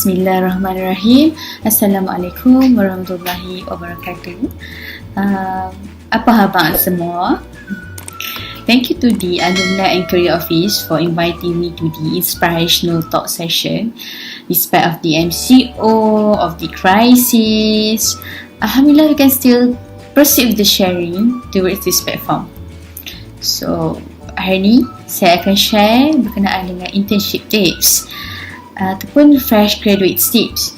Bismillahirrahmanirrahim. Assalamualaikum warahmatullahi wabarakatuh. Apa khabar semua? Thank you to the Alumni and Career Office for inviting me to the inspirational talk session. Despite of the MCO, of the crisis, Alhamdulillah we can still proceed with the sharing towards this platform. So, hari ni saya akan share berkenaan dengan internship tips ataupun fresh graduate tips.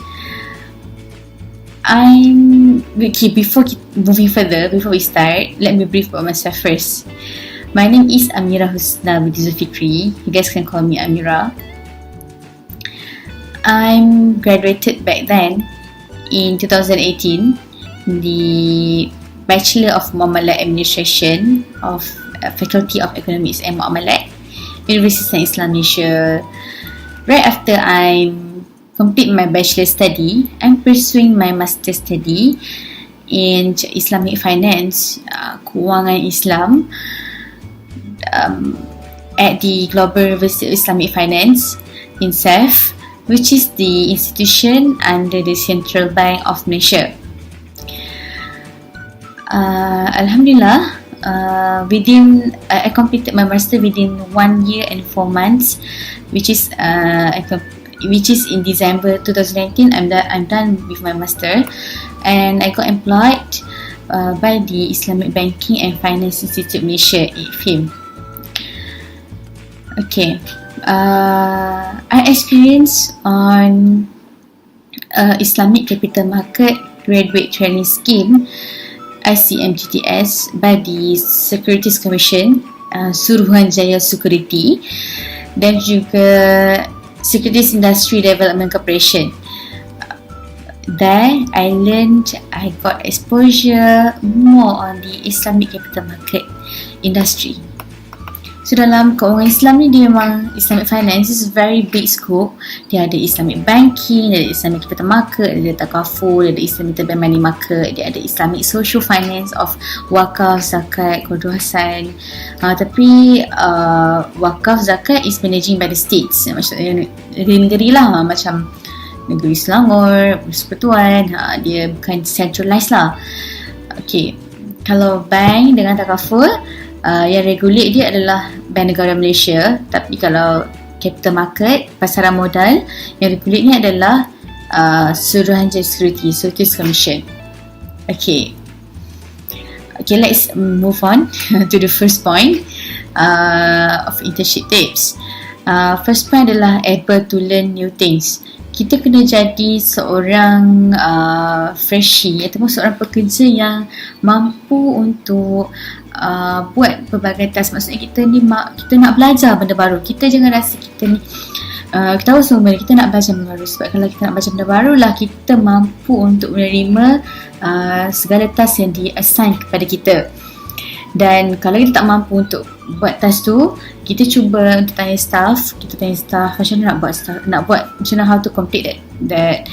Before moving further, before we start, let me brief about myself first. My name is Amira Husna binti Zulfikri. You guys can call me Amira. I'm graduated back then in 2018 in the Bachelor of Muamalat Administration of Faculty of Economics and Muamalat, University of Islam Malaysia. Right after I complete my bachelor study, I'm pursuing my master study in Islamic Finance, Kewangan Islam, at the Global University of Islamic Finance in SAF, which is the institution under the Central Bank of Malaysia. Alhamdulillah, I completed my master within 1 year and 4 months, which is in December 2019. I'm done with my master, and I got employed by the Islamic Banking and Finance Institute Malaysia, IFIM. Okay, I experienced on Islamic Capital Market Graduate Training Scheme, ICMGTS, by the Securities Commission, Suruhanjaya Security, dan juga Securities Industry Development Corporation. There I got exposure more on the Islamic capital market industry. So dalam keuangan Islam ni, dia memang Islamic Finance is very big scope. Dia ada Islamic Banking, dia ada Islamic Capital Market, dia ada Takaful, dia ada Islamic Interbank Money Market, dia ada Islamic Social Finance of Wakaf, Zakat, Keluarga tapi Wakaf, Zakat is managing by the states, maksudnya negeri lah, macam Negeri Selangor, Persekutuan, dia bukan centralized lah. Okay, kalau bank dengan Takaful, yang regulate dia adalah Bank Negara Malaysia. Tapi kalau capital market, pasaran modal, yang regulate ni adalah Suruhanjaya Security, Securities Commission. Okay, let's move on to the first point of internship tips. First point adalah able to learn new things. Kita kena jadi seorang freshie ataupun seorang pekerja yang mampu untuk buat pelbagai task. Maksudnya kita nak belajar benda baru. Kita jangan rasa kita ni kita tahu semua benda, kita nak belajar benda baru. Sebab kalau kita nak belajar benda baru lah, kita mampu untuk menerima segala task yang di-assign kepada kita. Dan kalau kita tak mampu untuk buat task tu, kita cuba untuk tanya staff. Kita tanya staff macam mana nak buat macam mana how to complete that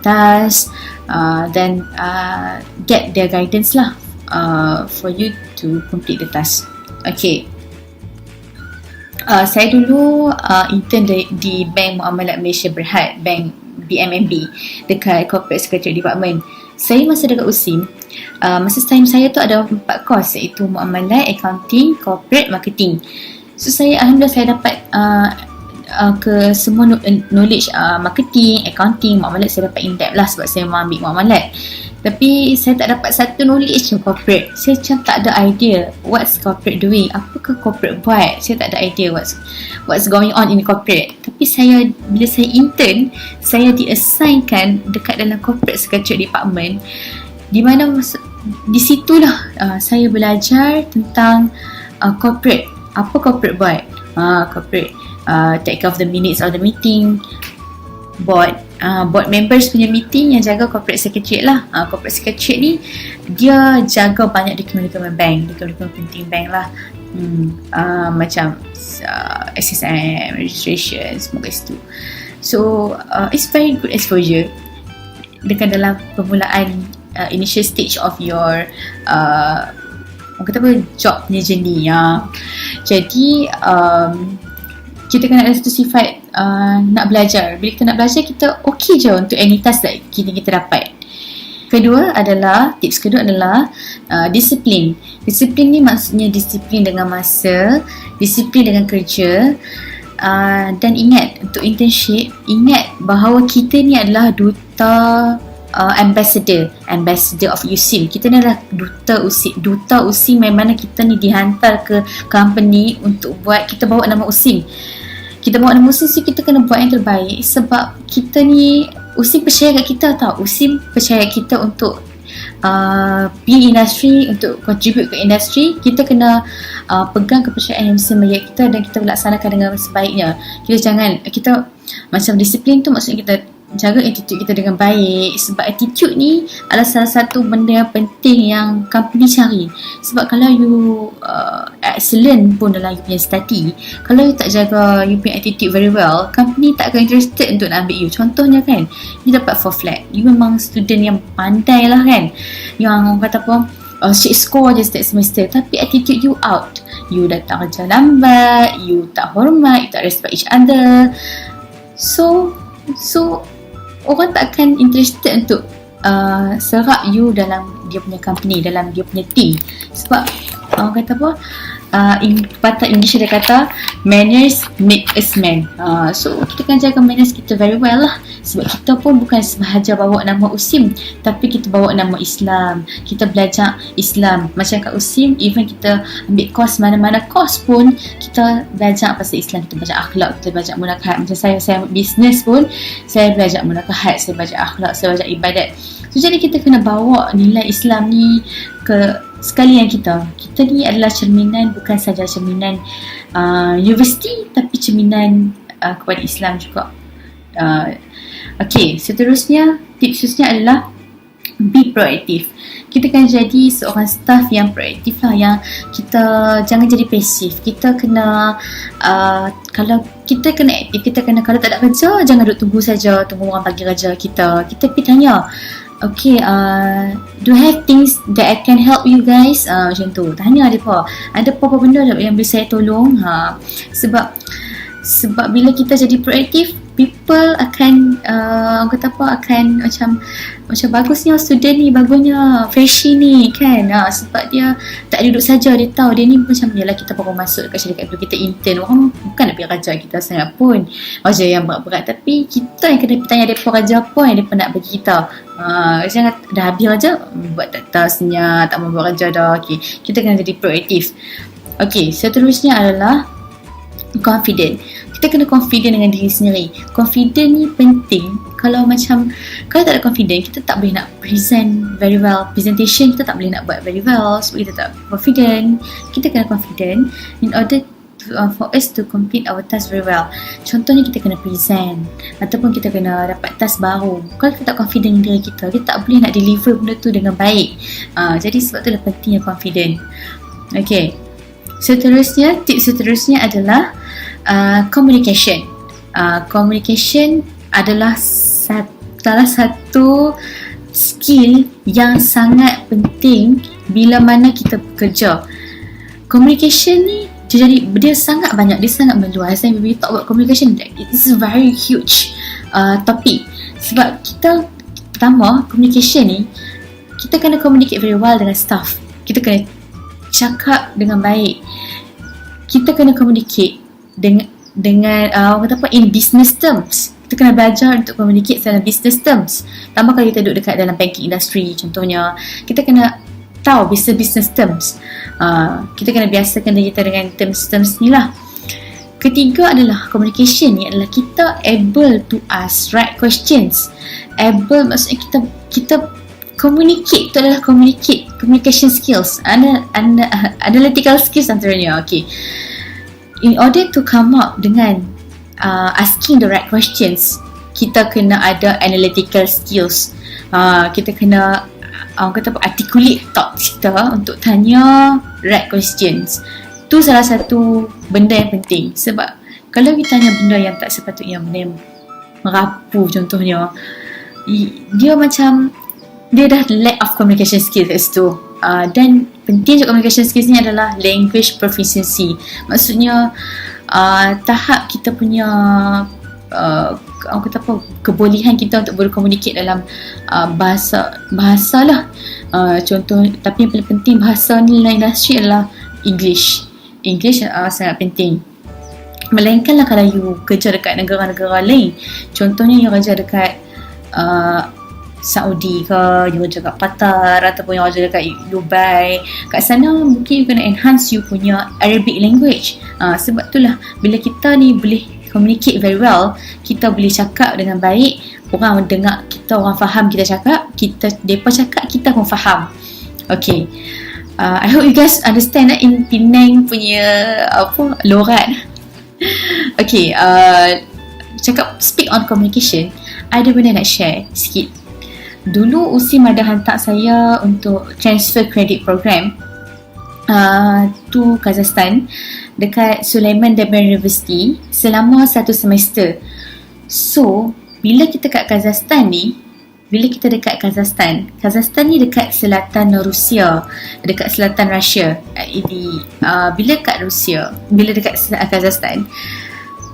task, then get their guidance lah for you to complete the task. Okay, saya dulu intern di Bank Muamalat Malaysia Berhad, Bank BMMB, dekat Corporate Secretary Department. Saya masa dekat USIM, masa time saya tu ada 4 course, iaitu Muamalat, Accounting, Corporate, Marketing. So alhamdulillah saya dapat ke semua knowledge marketing, accounting, muamalat saya dapat in depth lah, sebab saya memang ambil muamalat. Tapi saya tak dapat satu knowledge je corporate. Saya macam tak ada idea what's corporate doing, apakah corporate buat. Saya tak ada idea what's going on in corporate. Tapi bila saya intern, saya di-assignkan dekat dalam corporate secretary department, di mana di situlah saya belajar tentang corporate. Apa corporate buat? Corporate take off the minutes of the meeting, board members punya meeting, yang jaga corporate secretariat lah. Corporate secretariat ni dia jaga banyak dokumen-dokumen bank, dokumen penting bank lah. Macam SSM, registration, semua kat situ. So it's very good exposure dekat dalam permulaan initial stage of your orang kata apa, job punya journey. Jadi kita kena ada satu sifat nak belajar. Bila kita nak belajar, kita okay je untuk any task that kita dapat. Tips kedua adalah disiplin. Disiplin ni maksudnya disiplin dengan masa, disiplin dengan kerja. Dan ingat, untuk internship, ingat bahawa kita ni adalah duta ambassador of USIM. Kita ni adalah duta USIM, yang mana kita ni dihantar ke company untuk kita bawa nama USIM. Kita bawa nama USIM, so kita kena buat yang terbaik, sebab kita ni, USIM percaya kat kita tau. USIM percaya kat kita untuk be industri, untuk contribute ke industri. Kita kena pegang kepercayaan yang USIM bagi kita dan kita laksanakan dengan sebaiknya. Kita macam disiplin tu, maksudnya kita jaga attitude kita dengan baik, sebab attitude ni adalah salah satu benda yang penting yang company cari. Sebab kalau you excellent pun dalam you punya study, kalau you tak jaga you punya attitude very well, company tak akan interested untuk nak ambil you. Contohnya kan, you dapat 4 flat, you memang student yang pandai lah kan, yang kata apa, straight score je setiap semester, tapi attitude you out, you datang kerja lambat, you tak hormat, you tak respect each other, so orang tak akan interested untuk serap you dalam dia punya company, dalam dia punya team. Sebab orang kata apa, patah English dia kata manners make us man. So kita kan jaga manners kita very well lah, sebab kita pun bukan sahaja bawa nama USIM, tapi kita bawa nama Islam. Kita belajar Islam. Macam kat USIM, even kita ambil course mana-mana course pun, kita belajar pasal Islam. Kita belajar akhlak, kita belajar munakahat. Macam saya business pun, saya belajar munakahat, saya belajar akhlak, saya belajar ibadat. So jadi kita kena bawa nilai Islam ni ke sekalian kita. Kita ni adalah cerminan, bukan sahaja cerminan universiti, tapi cerminan kepada Islam juga. Okay, seterusnya, tips seterusnya adalah be proaktif. Kita kan jadi seorang staff yang proaktif lah, yang kita jangan jadi pasif. Kita kena kalau kita kena aktif, kita kena, kalau tak ada kerja, jangan duduk tunggu saja, tunggu orang bagi kerja kita pergi tanya, okay, do you have things that I can help you guys? Macam tu, tanya mereka, ada apa-apa benda yang bisa saya tolong? Sebab bila kita jadi proaktif, people akan orang kata apa, akan macam bagusnya student ni, bagusnya freshie ni kan, sebab dia tak duduk saja, dia tahu dia ni macam, yalah kita baru masuk dekat syarikat dulu, kita intern, orang bukan nak pergi kerja kita sangat pun kerja yang berat-berat, tapi kita yang kena tanya mereka kerja apa yang mereka nak bagi kita. Jangan dah habis kerja buat tasnya, tak mau buat kerja dah. Okay, kita kena jadi proaktif. Okay, seterusnya adalah confident. Kita kena confident dengan diri sendiri. Confident ni penting. Kalau tak ada confident, kita tak boleh nak present very well. Presentation kita tak boleh nak buat very well, sebab kita tak confident. Kita kena confident in order for us to complete our task very well. Contohnya kita kena present, ataupun kita kena dapat task baru. Kalau kita tak confident dengan diri kita tak boleh nak deliver benda tu dengan baik. Jadi sebab tu pentingnya confident. Okay, tips seterusnya adalah communication. Communication adalah salah satu skill yang sangat penting bila mana kita bekerja. Communication ni dia sangat banyak, dia sangat meluas. And when we talk about communication, it is a very huge topic. Sebab kita, pertama, communication ni, kita kena communicate very well dengan staff. Kita kena cakap dengan baik. Kita kena communicate dengan orang kata apa, in business terms. Kita kena belajar untuk communicate dalam business terms. Tambah kalau kita duduk dekat dalam banking industry contohnya, kita kena tahu business terms. Kita kena biasakan diri kita dengan terms ni lah. Ketiga adalah communication ni adalah kita able to ask right questions. Able maksudnya kita communicate, itu adalah communication skills, analytical skills antaranya. Okay, in order to come up dengan asking the right questions, kita kena ada analytical skills. Kita kena articulate thoughts kita untuk tanya right questions. Tu salah satu benda yang penting. Sebab kalau kita tanya benda yang tak sepatutnya, benda yang merapu contohnya, dia dah lack of communication skills kat situ. Dan penting juga communication skills ni adalah language proficiency. Maksudnya tahap kita punya orang kata apa, kebolehan kita untuk berkomunikasi dalam bahasa lah. Contoh, tapi yang paling penting bahasa ni dalam industri adalah English sangat penting. Melainkanlah kalau you kerja dekat negara-negara lain, contohnya you kerja dekat Saudi ke, you kerja kat Qatar, ataupun you kerja dekat Dubai, kat sana mungkin you kena enhance you punya Arabic language. Sebab itulah bila kita ni boleh communicate very well, kita boleh cakap dengan baik, orang mendengar kita, orang faham kita cakap, mereka cakap, kita pun faham. Okay, I hope you guys understand in Penang punya lorat. Okay, cakap speak on communication, ada benda nak share sikit. Dulu USIM ada hantar saya untuk transfer credit program to Kazakhstan dekat Sulaiman Demirel University selama 1 semester. So, bila kita kat Kazakhstan ni, Kazakhstan ni dekat selatan Rusia, dekat selatan Russia. Bila dekat Kazakhstan,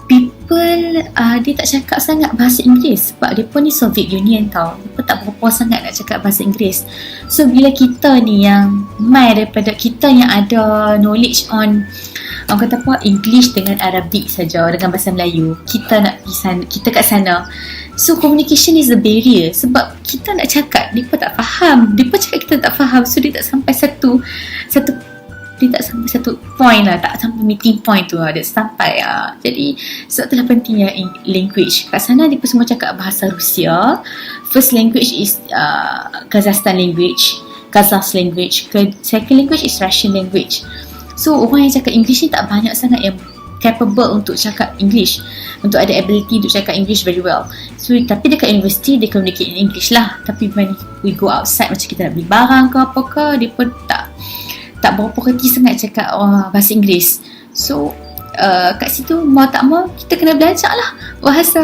people dia tak cakap sangat bahasa Inggeris sebab dia pun ni Soviet Union tau. Dia pun tak berapa sangat nak cakap bahasa Inggeris. So bila kita ni yang daripada kita yang ada knowledge on orang kata apa, English dengan Arabic saja, dengan bahasa Melayu, kita nak pergi sana, kita kat sana. So communication is a barrier sebab kita nak cakap, mereka tak faham. Mereka cakap kita tak faham. So dia tak sampai satu point lah, tak sampai meeting point tu lah, dia sampai lah. Jadi sebab itulah pentingnya language. Kat sana dia semua cakap bahasa Rusia. First language is Kazakhstan language, second language is Russian language. So orang yang cakap English ni tak banyak sangat yang capable untuk cakap English, untuk ada ability untuk cakap English very well. So tapi dekat university dia communicate in English lah. Tapi when we go outside, macam kita nak beli barang ke apa ke, dia pun tak berapa kerti sangat cakap bahasa Inggeris. So kat situ mau tak mau kita kena belajar lah bahasa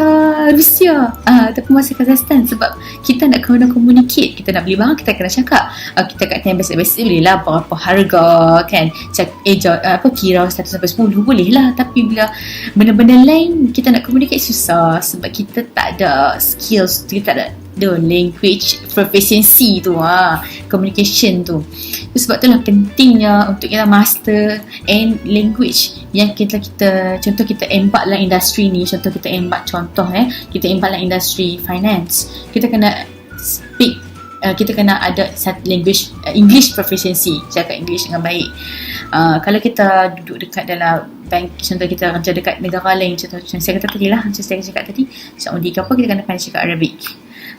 Rusia ataupun bahasa Kazakhstan sebab kita nak kena communicate. Kita nak beli barang, kita kena cakap. Kita kat time basic boleh lah berapa harga kan, kira 1 sampai 10 boleh lah. Tapi bila benda-benda lain kita nak communicate susah sebab kita tak ada skills, kita tak ada language proficiency tu, communication tu. Sebab itulah pentingnya untuk kita master language yang kita contoh kita embark dalam industri ni, kita embark dalam industri finance, kita kena speak, kita kena ada language English proficiency, cakap English dengan baik. Kalau kita duduk dekat dalam bank, contoh kita kerja dekat negara lain, contoh saya kata tadi lah, macam saya cakap tadi, Saudi ke apa, kita kena pandai cakap Arabic.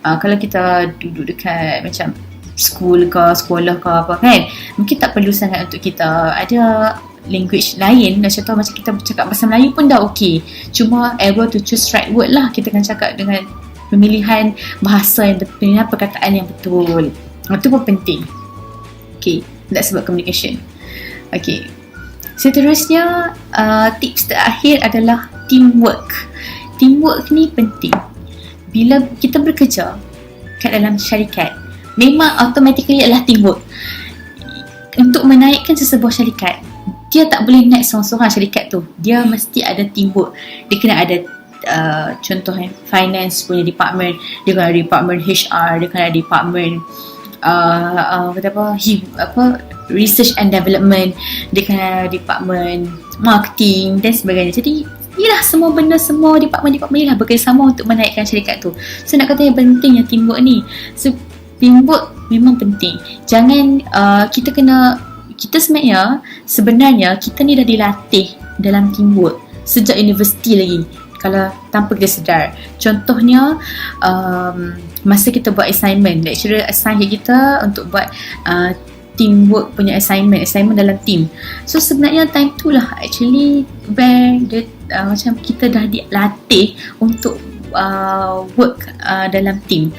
Kalau kita duduk dekat macam sekolah ke apa kan, mungkin tak perlu sangat untuk kita ada language lain. Contoh macam kita bercakap bahasa Melayu pun dah okey, cuma able to choose right word lah. Kita akan cakap dengan pemilihan bahasa yang betul, pemilihan perkataan yang betul. Itu pun penting. Okay, that's about communication. Okay, seterusnya tips terakhir adalah teamwork. Teamwork ni penting. Bila kita bekerja kat dalam syarikat, memang automatically adalah teamwork. Untuk menaikkan sesebuah syarikat, dia tak boleh naik seorang-seorang syarikat tu. Dia mesti ada teamwork. Dia kena ada contoh finance punya department, dia kena ada department HR, dia kena ada department research and development, dia kena ada department marketing dan sebagainya. Jadi ialah semua benda, semua department-department ni lah bekerjasama untuk menaikkan syarikat tu. So nak kata yang pentingnya teamwork ni. So teamwork memang penting. Jangan kita sebenarnya kita ni dah dilatih dalam teamwork sejak universiti lagi, kalau tanpa kita sedar. Contohnya masa kita buat assignment, lecturer assign kita untuk buat teamwork punya assignment dalam team. So sebenarnya time tu lah actually where macam kita dah dilatih untuk work dalam team.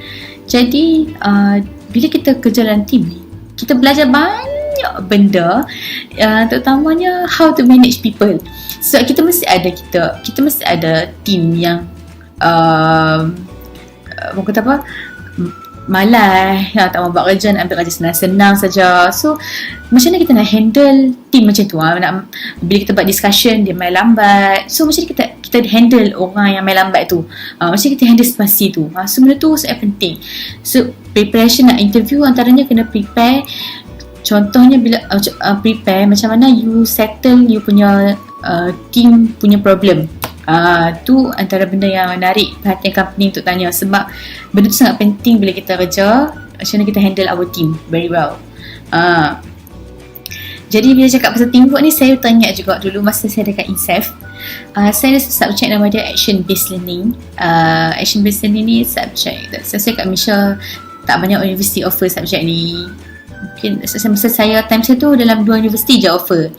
Jadi bila kita kerja dalam team ni, kita belajar banyak benda, terutamanya how to manage people. So kita mesti ada team yang kata apa, malas, tak mau buat kerja, nak ambil kerja senang-senang saja. So macam mana kita nak handle team macam tu? Bila kita buat discussion, dia main lambat. So macam mana kita handle orang yang main lambat tu? Macam mana kita handle situasi tu? So benda tu sangat penting. So preparation nak interview, antaranya kena prepare. Contohnya bila prepare macam mana you settle you punya team punya problem. Tu antara benda yang menarik perhatian company untuk tanya, sebab benda tu sangat penting bila kita kerja, macam mana kita handle our team very well. Jadi bila cakap pasal teamwork ni, saya teringat juga dulu masa saya dekat INSEF, saya ada subjek nama dia action based learning. Action based learning ni subjek saya kat Malaysia tak banyak universiti offer subjek ni. Mungkin masa saya time saya tu dalam 2 universiti je offer.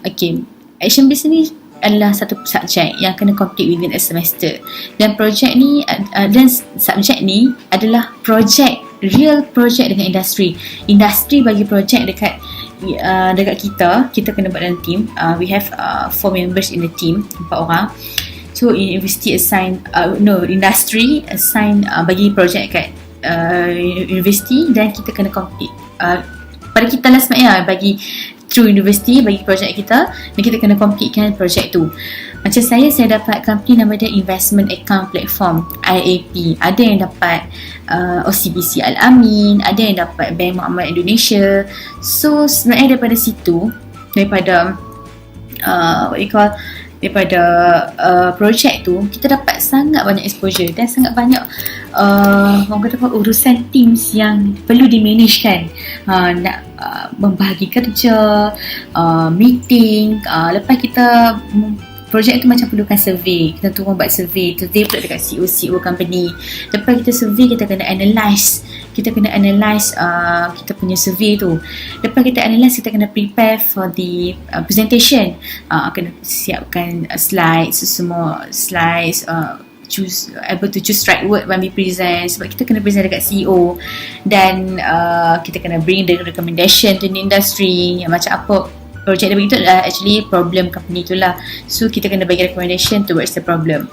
Okay, action based ni adalah satu subjek yang kena complete within a semester. Dan projek ni dan subjek ni adalah projek, real projek dengan industri. Industri bagi projek dekat kita kena buat dalam team. We have 4 members in the team, 4 orang. So university assign industry assign bagi projek kat university, dan kita kena complete pada kita lah sebenarnya, bagi through university bagi projek kita, dan kita kena completekan projek tu. Macam saya dapat company nama dia Investment Account Platform, IAP. Ada yang dapat OCBC Al-Amin, ada yang dapat Bank Muamalat Indonesia. So sebenarnya daripada situ, daripada projek tu, kita dapat sangat banyak exposure dan sangat banyak orang kata urusan teams yang perlu dimanagekan. Nak membahagi kerja, meeting, lepas kita projek tu macam perlukan survey, kita turun buat survey pula dekat CEO company. Lepas kita survey, kita kena analyse kita punya survey tu. Lepas kita analyse, kita kena prepare for the presentation. Kena siapkan slides, semua slides, able to choose right word when we present, sebab kita kena present dekat CEO. Dan kita kena bring the recommendation to the industry, yang macam apa projek dia begitu adalah actually problem company tu lah. So kita kena bagi recommendation towards the problem.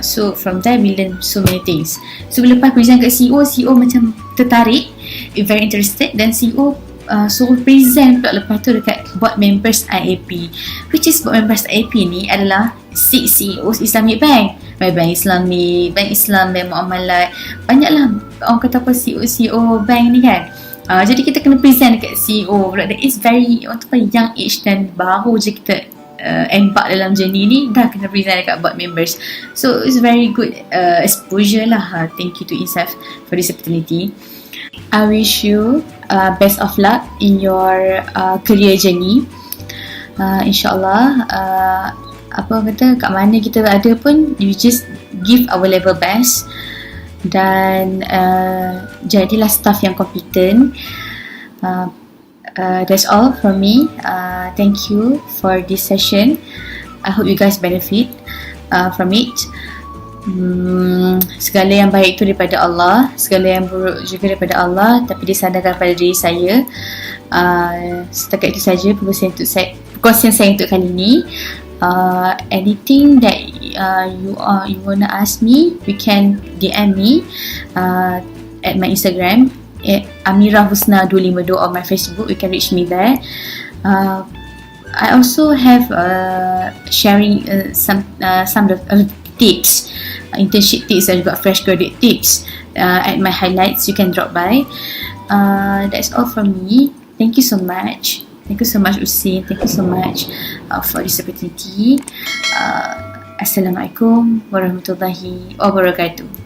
So from there we learn so many things. So bila lepas present kat CEO macam tertarik, very interested, dan CEO suruh present pula lepas tu dekat board members IAP, which is board members IAP ni adalah 6 CEOs Islamic Bank. Bank Islamic, Bank Islam, Bank Muamalat, banyaklah orang kata apa CEO bank ni kan. Jadi kita kena present dekat CEO pula. That is very young age, dan baru je kita embark dalam journey ni, dah kena present dekat board members. So it's very good exposure lah. Thank you to INSEF for this opportunity. I wish you best of luck in your career journey. InsyaAllah apa kata, kat mana kita ada pun, we just give our level best, dan jadilah staff yang competent. That's all from me. Thank you for this session. I hope you guys benefit from it. Segala yang baik itu daripada Allah, segala yang buruk juga daripada Allah, tapi disandarkan pada diri saya. Setakat itu saja perkongsian saya untuk kali ini. Anything that you wanna ask me, you can DM me at my Instagram at Amira Husna 252, or my Facebook. You can reach me there. I also have sharing some of the tips, internship tips, dan juga fresh graduate tips at my highlights. You can drop by. That's all from me. Thank you so much. Thank you so much, Usin. Thank you so much for this opportunity. Assalamualaikum warahmatullahi wabarakatuh.